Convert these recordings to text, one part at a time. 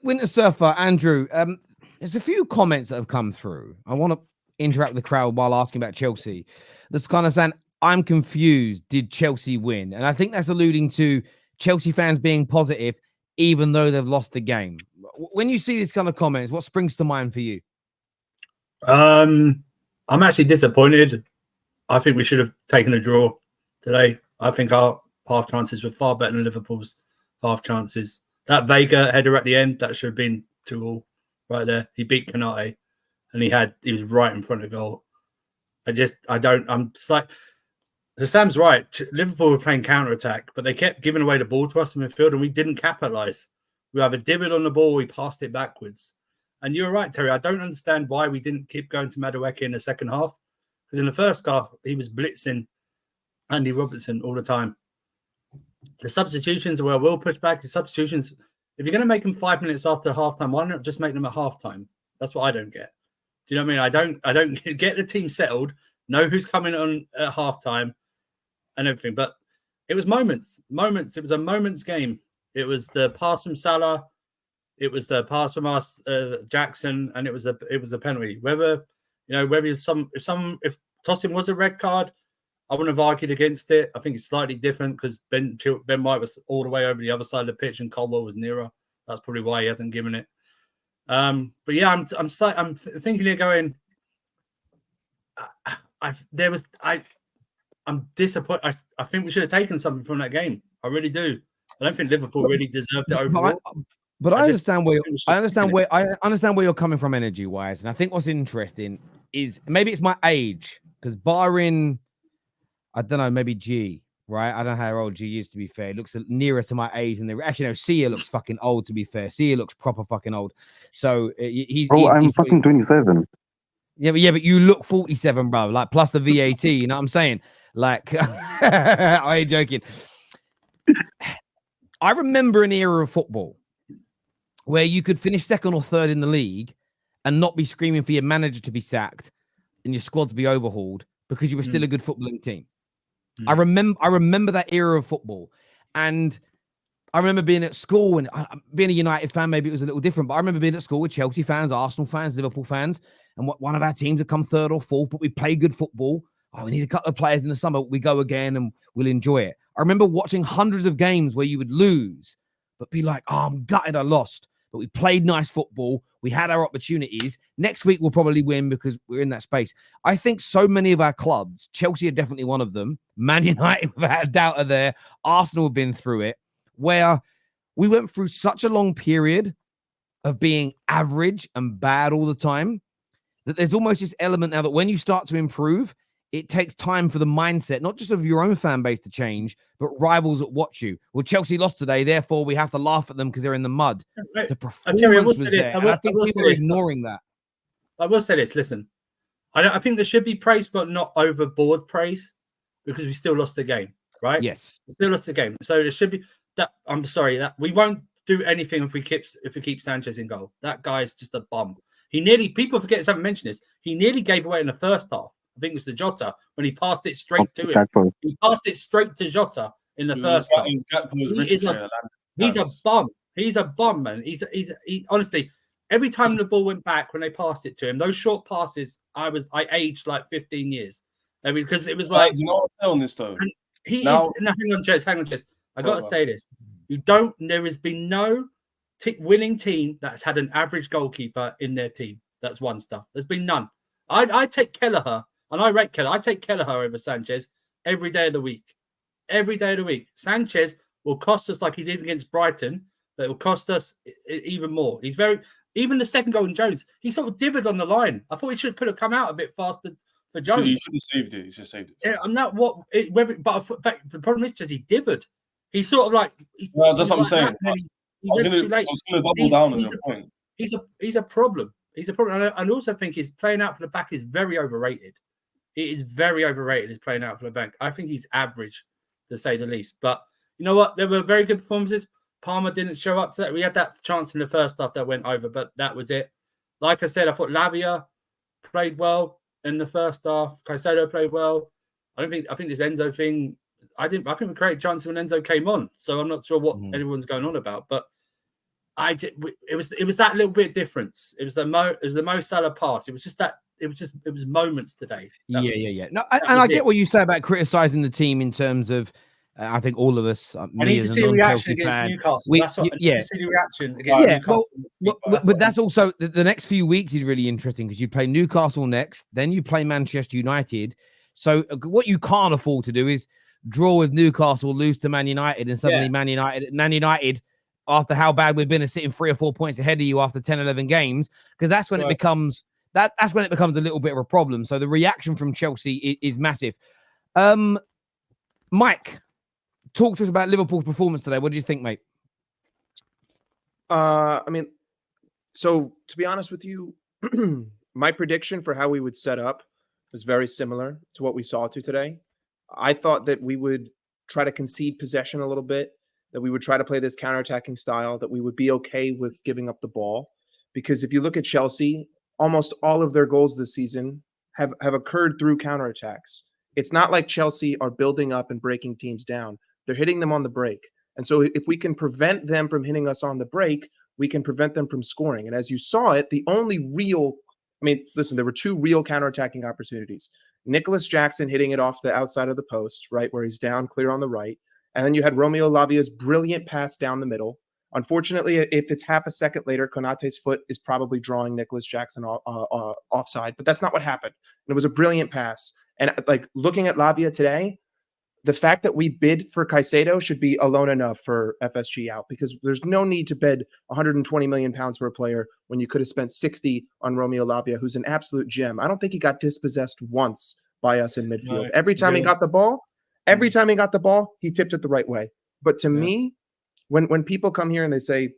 Winter Surfer, Andrew, there's a few comments that have come through. I want to interact with the crowd while asking about Chelsea. That's kind of saying, I'm confused. Did Chelsea win? And I think that's alluding to Chelsea fans being positive, even though they've lost the game. When you see these kind of comments, what springs to mind for you? I'm actually disappointed. I think we should have taken a draw today. I think our half chances were far better than Liverpool's half chances. That Vega header at the end, that should have been 2-2 right there. He beat Kanate and he was right in front of goal. So Sam's right. Liverpool were playing counter-attack, but they kept giving away the ball to us in midfield and we didn't capitalise. We either divvied on the ball or we passed it backwards. And you're right, Terry. I don't understand why we didn't keep going to Madueke in the second half. Because in the first half, he was blitzing Andy Robertson all the time. The substitutions were well pushed back. The substitutions, if you're going to make them 5 minutes after halftime, why not just make them at halftime? That's what I don't get. Do you know what I mean? I don't get the team settled, know who's coming on at halftime and everything. But it was moments. It was a moments game. It was the pass from Salah. It was the pass from us, Jackson, and it was a penalty. Whether if tossing was a red card, I wouldn't have argued against it. I think it's slightly different because Ben White was all the way over the other side of the pitch and Colwell was nearer. That's probably why he hasn't given it. But yeah, I'm thinking here going. I'm disappointed. I think we should have taken something from that game. I really do. I don't think Liverpool really deserved it overall. But I understand where you're coming from energy wise, and I think what's interesting is maybe it's my age because barring, I don't know, maybe G, right? I don't know how old G is to be fair. It looks nearer to my age, and actually no, Sia looks fucking old to be fair. Sia looks proper fucking old. So I'm fucking 27. Yeah, but you look 47, bro. Like plus the VAT. You know what I'm saying? Like, I ain't joking. I remember an era of football where you could finish second or third in the league and not be screaming for your manager to be sacked and your squad to be overhauled because you were still a good footballing team. I remember that era of football. And I remember being at school and being a United fan, maybe it was a little different, but I remember being at school with Chelsea fans, Arsenal fans, Liverpool fans, and one of our teams had come third or fourth, but we play good football. Oh, we need a couple of players in the summer. We go again and we'll enjoy it. I remember watching hundreds of games where you would lose, but be like, oh, I'm gutted I lost. But we played nice football. We had our opportunities. Next week, we'll probably win because we're in that space. I think so many of our clubs, Chelsea are definitely one of them. Man United, without a doubt, are there. Arsenal have been through it, where we went through such a long period of being average and bad all the time that there's almost this element now that when you start to improve, it takes time for the mindset, not just of your own fan base to change, but rivals that watch you. Well, Chelsea lost today, therefore we have to laugh at them because they're in the mud. The performance was there, and I think people are ignoring that. I will say this, listen. I think there should be praise, but not overboard praise, because we still lost the game, right? Yes. We still lost the game. So there should be that. I'm sorry, that we won't do anything if we keep Sanchez in goal. That guy's just a bum. People forget to haven't mentioned this. He nearly gave away in the first half. I think it was to Jota when he passed it straight to him. He passed it straight to Jota in the first half. He's a bum. He's a bum, man. He honestly, every time the ball went back when they passed it to him, those short passes, I aged like 15 years. Because it was like, you know what's on this though. Hang on, Jess. I got to say this. There has been no winning team that's had an average goalkeeper in their team. That's one stuff. There's been none. I take Kelleher. And I rate Kelleher. I take Kelleher over Sanchez every day of the week. Every day of the week. Sanchez will cost us like he did against Brighton, but it will cost us even more. Even the second goal in Jones, he sort of dithered on the line. I thought he could have come out a bit faster for Jones. He should have saved it. He should have saved it. Yeah, I'm not but the problem is just he dithered. He's sort of like. That's what I'm saying. I was going to double down on your point. He's a problem. He's a problem. I also think his playing out for the back is very overrated. It is very overrated, his playing out for the back. I think he's average, to say the least. But you know what? There were very good performances. Palmer didn't show up to that. We had that chance in the first half that went over, but that was it. Like I said, I thought Lavia played well in the first half. Caicedo played well. I think this Enzo thing. I think we created chances when Enzo came on. So I'm not sure what anyone's going on about. But It was that little bit of difference. It was the Mo Salah pass. It was moments today. Yeah. No, and I get what you say about criticizing the team in terms of. I think all of us, I need to see a reaction against Newcastle. That's what I need to see the reaction against Newcastle. But that's also the next few weeks is really interesting because you play Newcastle next, then you play Manchester United. So what you can't afford to do is draw with Newcastle, lose to Man United, and suddenly Man United, after how bad we've been, are sitting 3 or 4 points ahead of you after 10, 11 games, because that's when it becomes that's when it becomes a little bit of a problem. So the reaction from Chelsea is massive. Mike, talk to us about Liverpool's performance today. What do you think, mate? So to be honest with you, my prediction for how we would set up was very similar to what we saw today. I thought that we would try to concede possession a little bit, that we would try to play this counterattacking style, that we would be okay with giving up the ball. Because if you look at Chelsea, almost all of their goals this season have occurred through counterattacks. It's not like Chelsea are building up and breaking teams down. They're hitting them on the break. And so if we can prevent them from hitting us on the break, we can prevent them from scoring. And as you saw it, there were 2 real counterattacking opportunities. Nicholas Jackson hitting it off the outside of the post, right, where he's down clear on the right. And then you had Romeo Lavia's brilliant pass down the middle. Unfortunately, if it's half a second later, Konate's foot is probably drawing Nicholas Jackson offside, but that's not what happened. And it was a brilliant pass. And looking at Lavia today, the fact that we bid for Caicedo should be alone enough for FSG out, because there's no need to bid 120 million pounds for a player when you could have spent 60 on Romeo Lavia, who's an absolute gem. I don't think he got dispossessed once by us in midfield. No, every time he got the ball, he tipped it the right way. But to me, when people come here and they say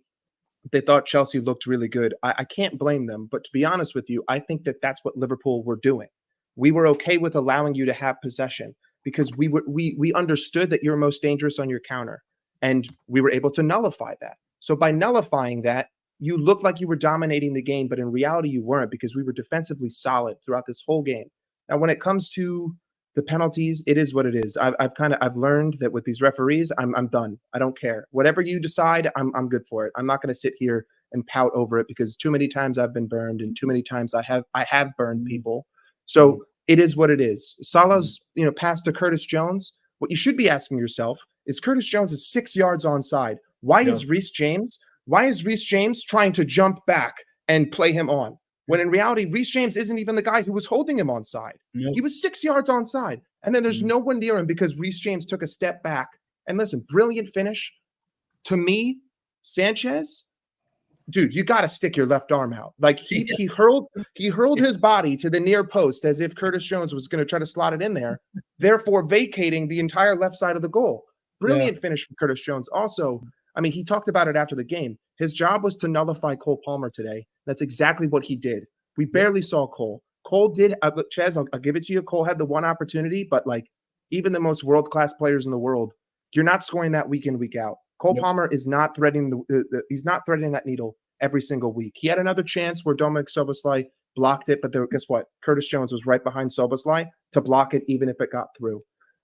they thought Chelsea looked really good, I can't blame them. But to be honest with you, I think that that's what Liverpool were doing. We were okay with allowing you to have possession, because we understood that you're most dangerous on your counter, and we were able to nullify that. So by nullifying that, you looked like you were dominating the game, but in reality you weren't, because we were defensively solid throughout this whole game. Now, when it comes to the penalties, it is what it is. I've learned that with these referees, I'm done. I don't care. Whatever you decide, I'm good for it. I'm not going to sit here and pout over it, because too many times I've been burned, and too many times I have burned people. So it is what it is. Salah's, pass to Curtis Jones. What you should be asking yourself is, Curtis Jones is 6 yards onside. Why is Reece James trying to jump back and play him on? When in reality, Reece James isn't even the guy who was holding him onside. He was 6 yards onside. And then there's no one near him because Reece James took a step back. And listen, brilliant finish. To me, Sanchez, dude, you got to stick your left arm out. Like he hurled his body to the near post as if Curtis Jones was going to try to slot it in there, therefore vacating the entire left side of the goal. Brilliant finish from Curtis Jones. Also, he talked about it after the game. His job was to nullify Cole Palmer today. That's exactly what he did. We barely saw Cole. Cole did, Ches, I'll give it to you. Cole had the one opportunity, but even the most world-class players in the world, you're not scoring that week in, week out. Cole Palmer is not threading he's not threading that needle every single week. He had another chance where Dominik Szoboszlai blocked it, but guess what? Curtis Jones was right behind Szoboszlai to block it, even if it got through.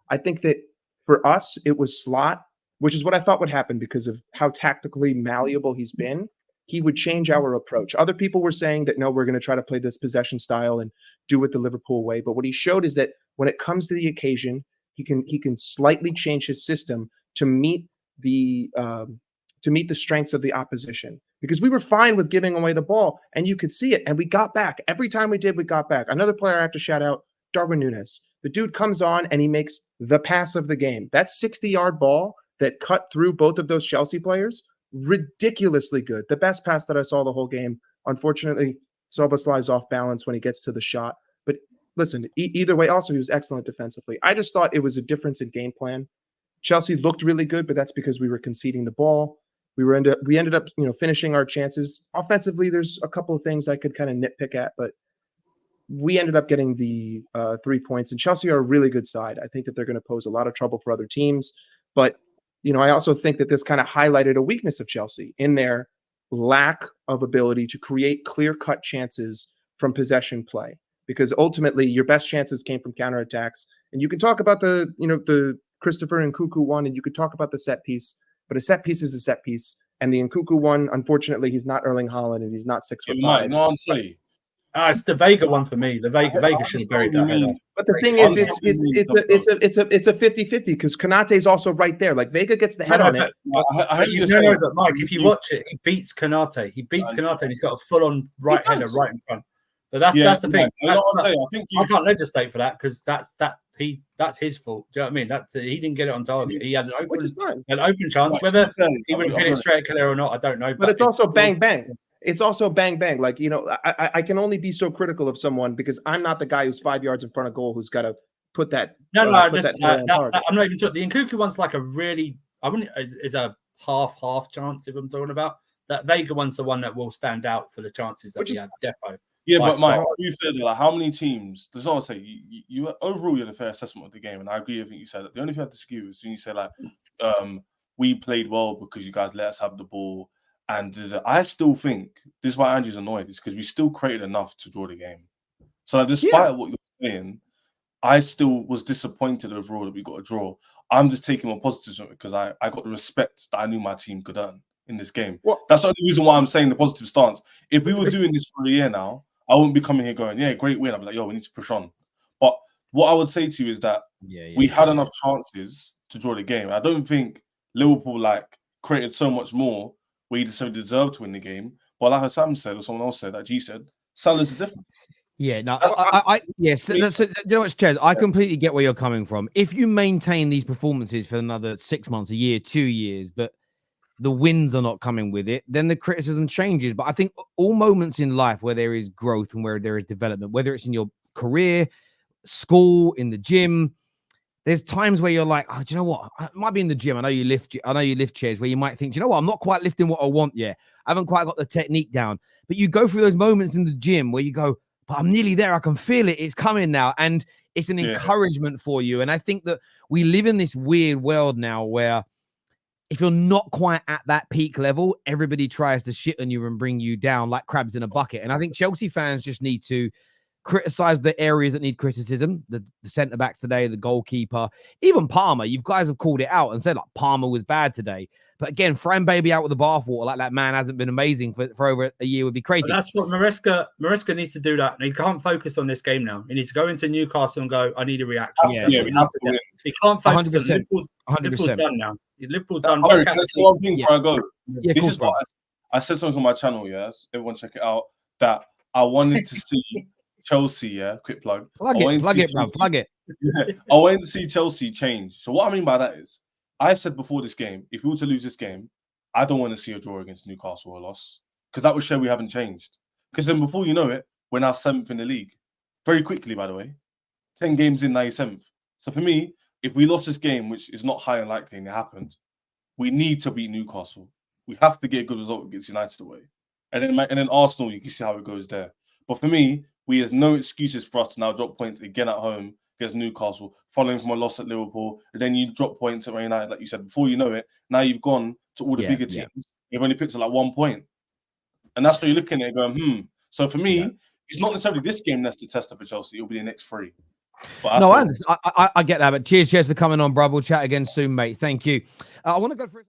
I think that for us, it was Slot, which is what I thought would happen because of how tactically malleable he's been. He would change our approach. Other people were saying that, no, we're going to try to play this possession style and do it the Liverpool way. But what he showed is that when it comes to the occasion, he can slightly change his system to meet the strengths of the opposition, because we were fine with giving away the ball and you could see it. And we got back. Every time we did, we got back. Another player I have to shout out, Darwin Núñez. The dude comes on and he makes the pass of the game. That 60-yard ball that cut through both of those Chelsea players, ridiculously good. The best pass that I saw the whole game. Unfortunately, Szoboszlai's off balance when he gets to the shot. But listen, either way, also he was excellent defensively. I just thought it was a difference in game plan. Chelsea looked really good, but that's because we were conceding the ball. We ended up, finishing our chances. Offensively, there's a couple of things I could kind of nitpick at, but we ended up getting the 3 points. And Chelsea are a really good side. I think that they're going to pose a lot of trouble for other teams. But, I also think that this kind of highlighted a weakness of Chelsea in their lack of ability to create clear-cut chances from possession play. Because ultimately, your best chances came from counterattacks. And you can talk about the Christopher and Nkunku one, and you could talk about the set piece. But a set piece is a set piece. And the Nkunku one, unfortunately, he's not Erling Haaland and he's not 6'5". No, I'm saying. It's the Vega one for me. The Vega should have buried that header. But the thing is, it's a 50-50 because Konate is also right there. Like Vega gets the head on it. But Mike, if you watch it, he beats Konate. He beats Konate, and he's got a full-on right header right in front. But that's the thing. I can't legislate for that because that's his fault. Do you know what I mean? He didn't get it on target. He had an open chance. Whether he would have hit it straight at Calero or not, I don't know. But it's also bang bang. It's also bang bang. Like, you know, I can only be so critical of someone because I'm not the guy who's 5 yards in front of goal who's got to put that. I'm not even talking. The Nkunku one's like is a half chance if I'm talking about. That Vega one's the one that will stand out for the chances that he had. Defo. Yeah, but Mike, to be fair, like, how many teams? That's what I say. You overall, you had a fair assessment of the game, and I agree with everything you said. The only thing I disagree with is when you say like, we played well because you guys let us have the ball. And I still think this is why Andrew's annoyed, is because we still created enough to draw the game. So like, despite what you're saying, I still was disappointed overall that we got a draw. I'm just taking my positives from it because I got the respect that I knew my team could earn in this game. That's the only reason why I'm saying the positive stance. If we were doing this for a year now, I wouldn't be coming here going, yeah, great win. I'd be like, yo, we need to push on. But what I would say to you is that we had enough chances to draw the game. I don't think Liverpool created so much more where he deserved to win the game. But like Sam said, or someone else said, G said, Salah's the difference. Yeah, no, yes. So, you know what, Chez, I completely get where you're coming from. If you maintain these performances for another 6 months, a year, 2 years, but the wins are not coming with it, then the criticism changes. But I think all moments in life where there is growth and where there is development, whether it's in your career, school, in the gym, there's times where you're like, oh, do you know what? It might be in the gym. I know you lift chairs where you might think, do you know what? I'm not quite lifting what I want yet. I haven't quite got the technique down. But you go through those moments in the gym where you go, but I'm nearly there. I can feel it. It's coming now. And it's an encouragement for you. And I think that we live in this weird world now where if you're not quite at that peak level, everybody tries to shit on you and bring you down like crabs in a bucket. And I think Chelsea fans just need to criticize the areas that need criticism, the centre-backs today, the goalkeeper, even Palmer. You guys have called it out and said, like, Palmer was bad today. But again, throwing baby out with the bathwater like that man hasn't been amazing for over a year would be crazy. But that's what Maresca needs to do. That he can't focus on this game now. He needs to go into Newcastle and go, I need a reaction. We have to win. He can't focus 100%. on Liverpool's done now. Liverpool's done. That's one thing before I go. Yeah, this is what I said something on my channel, everyone check it out, that I wanted to see Chelsea, quick plug. Plug it. I wanted to see Chelsea change. So what I mean by that is, I said before this game, if we were to lose this game, I don't want to see a draw against Newcastle or a loss, because that would show we haven't changed. Because then before you know it, we're now 7th in the league. Very quickly, by the way. 10 games in, 97th. So for me, if we lost this game, which is not high and likely and it happened, we need to beat Newcastle. We have to get a good result against United away. And then Arsenal, you can see how it goes there. But for me, there's no excuses for us to now drop points again at home against Newcastle, following from a loss at Liverpool, and then you drop points at Man United, like you said. Before you know it, now you've gone to all the bigger teams. You've only picked up 1 point. And that's what you're looking at going, So for me, it's not necessarily this game that's the tester for Chelsea. It'll be the next 3. No, I get that. But cheers for coming on, bro. We'll chat again soon, mate. Thank you. I want to go for